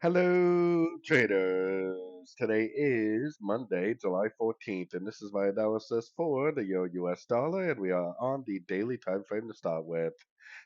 Hello, traders. Today is Monday, July 14th, and this is my analysis for the Euro-US dollar, and we are on the daily time frame to start with.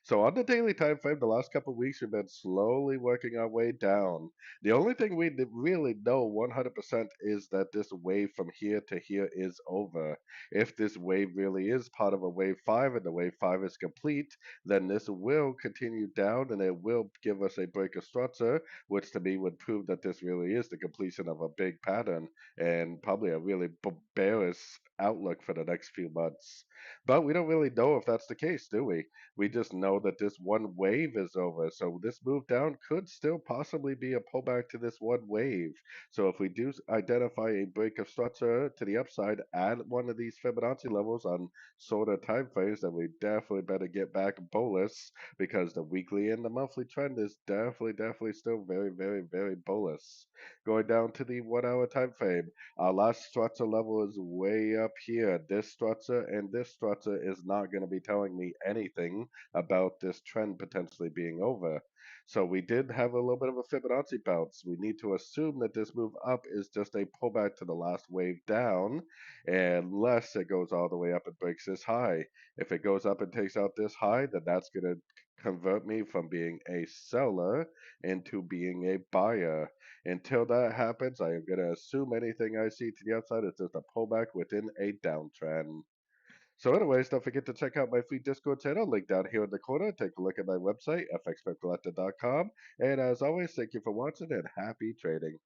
So on the daily time frame, the last couple of weeks, we've been slowly working our way down. The only thing we really know 100% is that this wave from here to here is over. If this wave really is part of a wave 5 and the wave 5 is complete, then this will continue down and it will give us a break of structure, which to me would prove that this really is the completion of a big pattern and probably a really bearish outlook for the next few months. But we don't really know if that's the case, do we? We just know that this one wave is over. So this move down could still possibly be a pullback to this one wave. So if we do identify a break of structure to the upside at one of these Fibonacci levels on shorter time frames, then we definitely better get back bullish because the weekly and the monthly trend is definitely still very bullish. Going down to the 1 hour time frame, our last structure level is way up here. This structure and this structure is not going to be telling me anything about this trend potentially being over. So we did have a little bit of a Fibonacci bounce. We need to assume that this move up is just a pullback to the last wave down, unless it goes all the way up and breaks this high. If it goes up and takes out this high, then that's going to convert me from being a seller into being a buyer. Until that happens, I am going to assume anything I see to the upside is just a pullback within a downtrend. So anyways, don't forget to check out my free Discord channel, link down here in the corner. Take a look at my website, fxpipcollector.com. And as always, thank you for watching and happy trading.